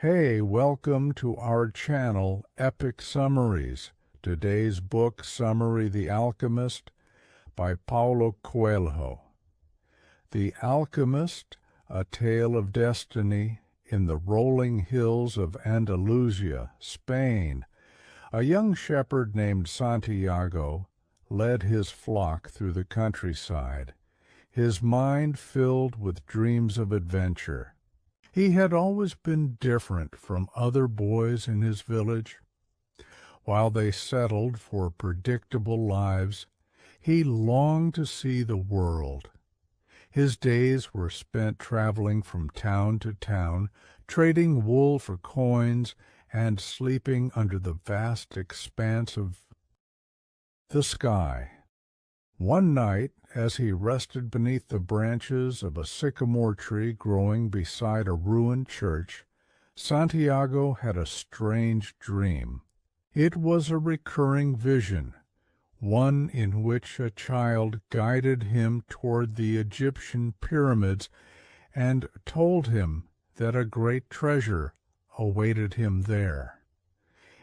Hey, welcome to our channel, Epic Summaries. Today's book summary, The Alchemist, by Paulo Coelho. The Alchemist, a tale of destiny in the rolling hills of Andalusia, Spain. A young shepherd named Santiago led his flock through the countryside, his mind filled with dreams of adventure. He had always been different from other boys in his village. While they settled for predictable lives, he longed to see the world. His days were spent traveling from town to town, trading wool for coins, and sleeping under the vast expanse of the sky. One night, as he rested beneath the branches of a sycamore tree growing beside a ruined church, Santiago had a strange dream. It was a recurring vision, one in which a child guided him toward the Egyptian pyramids and told him that a great treasure awaited him there.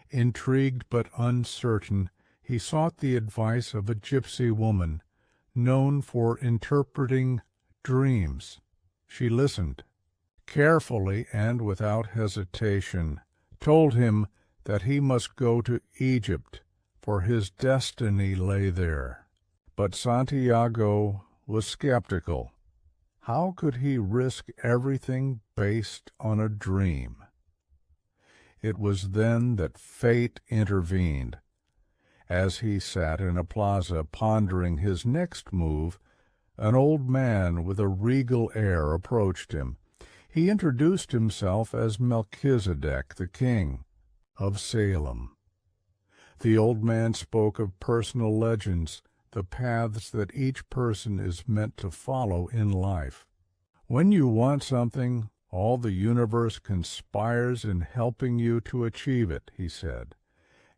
Intrigued but uncertain, he sought the advice of a gypsy woman known for interpreting dreams. She listened carefully and without hesitation, told him that he must go to Egypt, for his destiny lay there. But Santiago was skeptical. How could he risk everything based on a dream? It was then that fate intervened. As he sat in a plaza pondering his next move, an old man with a regal air approached him. He introduced himself as Melchizedek, the king of Salem. The old man spoke of personal legends, the paths that each person is meant to follow in life. When you want something, all the universe conspires in helping you to achieve it, he said.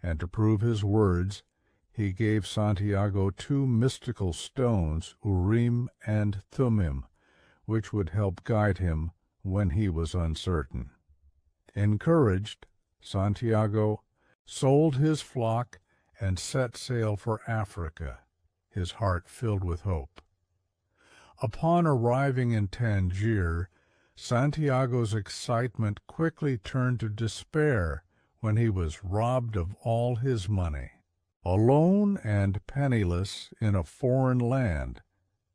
And to prove his words, he gave Santiago two mystical stones, Urim and Thummim, which would help guide him when he was uncertain. Encouraged, Santiago sold his flock and set sail for Africa, his heart filled with hope. Upon arriving in Tangier, Santiago's excitement quickly turned to despair when he was robbed of all his money. Alone and penniless in a foreign land,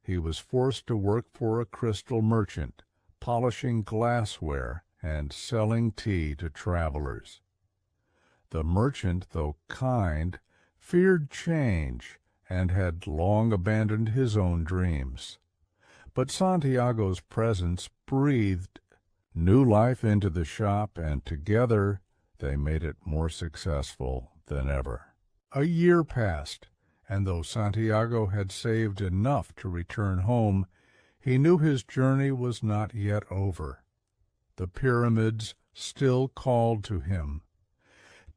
he was forced to work for a crystal merchant, polishing glassware and selling tea to travelers. The merchant, though kind, feared change and had long abandoned his own dreams. But Santiago's presence breathed new life into the shop, and together they made it more successful than ever. A year passed, and though Santiago had saved enough to return home, he knew his journey was not yet over. The pyramids still called to him.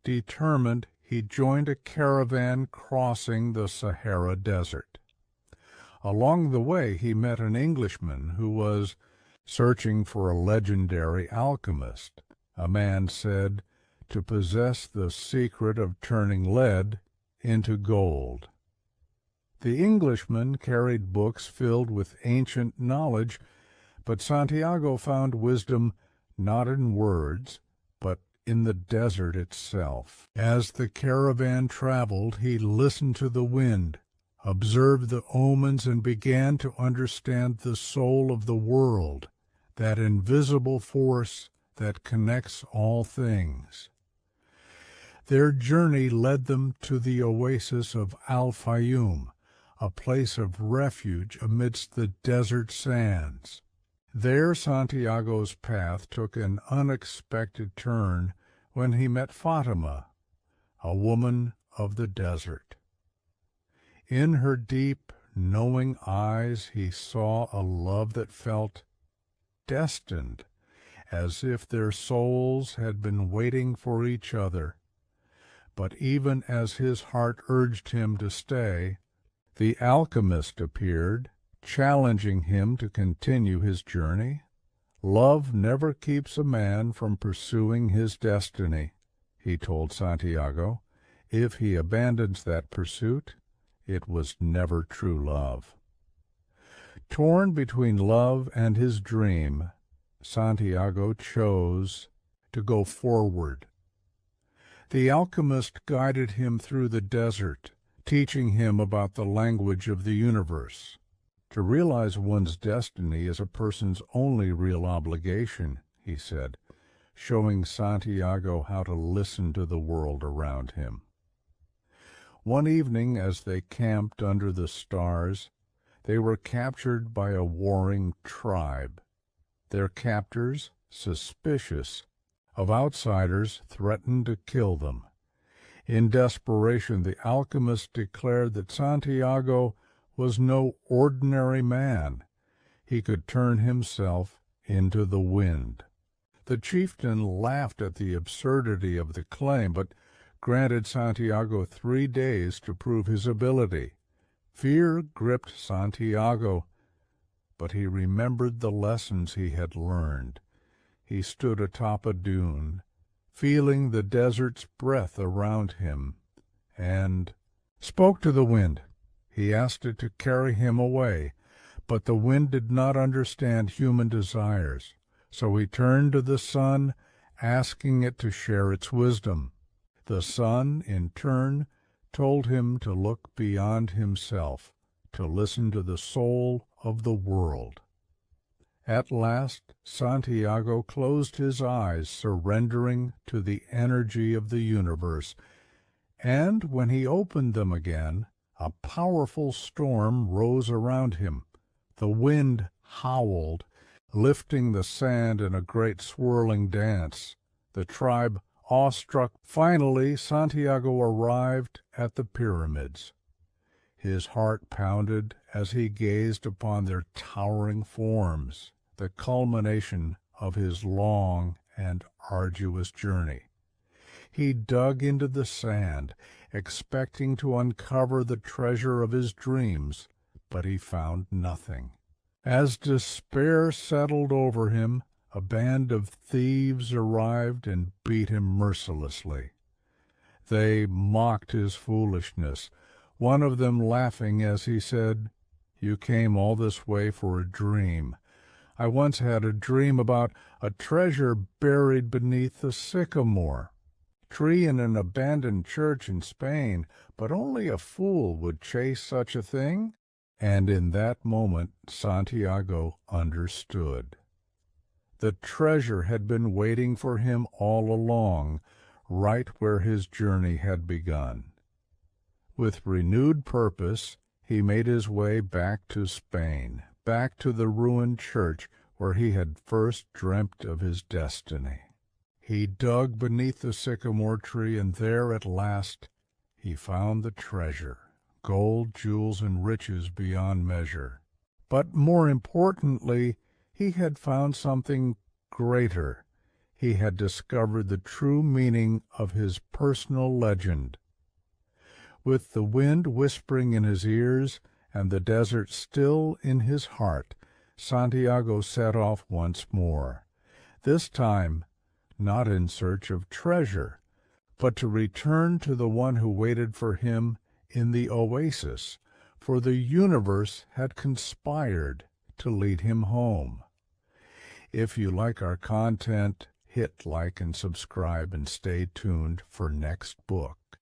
Determined, he joined a caravan crossing the Sahara Desert. Along the way, he met an Englishman who was searching for a legendary alchemist, a man said to possess the secret of turning lead into gold. The Englishman carried books filled with ancient knowledge, but Santiago found wisdom not in words, but in the desert itself. As the caravan traveled, he listened to the wind, observed the omens, and began to understand the soul of the world, that invisible force that connects all things. Their journey led them to the oasis of Al-Fayoum, a place of refuge amidst the desert sands. There Santiago's path took an unexpected turn when he met Fatima, a woman of the desert. In her deep, knowing eyes he saw a love that felt destined, as if their souls had been waiting for each other. But even as his heart urged him to stay, the alchemist appeared, challenging him to continue his journey. "Love never keeps a man from pursuing his destiny," he told Santiago. "If he abandons that pursuit, it was never true love." Torn between love and his dream, Santiago chose to go forward. The alchemist guided him through the desert, teaching him about the language of the universe. To realize one's destiny is a person's only real obligation, he said, showing Santiago how to listen to the world around him. One evening, as they camped under the stars, they were captured by a warring tribe. Their captors, suspicious of outsiders, threatened to kill them. In desperation, the alchemist declared that Santiago was no ordinary man. He could turn himself into the wind. The chieftain laughed at the absurdity of the claim, but granted Santiago 3 days to prove his ability. Fear gripped Santiago, but he remembered the lessons he had learned. He stood atop a dune, feeling the desert's breath around him, and spoke to the wind. He asked it to carry him away, but the wind did not understand human desires, so he turned to the sun, asking it to share its wisdom. The sun, in turn, told him to look beyond himself, to listen to the soul of the world. At last, Santiago closed his eyes, surrendering to the energy of the universe, and when he opened them again, a powerful storm rose around him. The wind howled, lifting the sand in a great swirling dance. The tribe, awestruck. Finally, Santiago arrived at the pyramids. His heart pounded as he gazed upon their towering forms, the culmination of his long and arduous journey. He dug into the sand, expecting to uncover the treasure of his dreams, but he found nothing. As despair settled over him, a band of thieves arrived and beat him mercilessly. They mocked his foolishness, one of them laughing as he said, "You came all this way for a dream. I once had a dream about a treasure buried beneath the sycamore tree in an abandoned church in Spain, but only a fool would chase such a thing." And in that moment Santiago understood. The treasure had been waiting for him all along, right where his journey had begun. With renewed purpose, he made his way back to Spain, back to the ruined church where he had first dreamt of his destiny. He dug beneath the sycamore tree, and there at last he found the treasure, gold, jewels, and riches beyond measure. But more importantly, he had found something greater. He had discovered the true meaning of his personal legend. With the wind whispering in his ears and the desert still in his heart, Santiago set off once more, this time not in search of treasure, but to return to the one who waited for him in the oasis, for the universe had conspired to lead him home. If you like our content, hit like and subscribe and stay tuned for next book.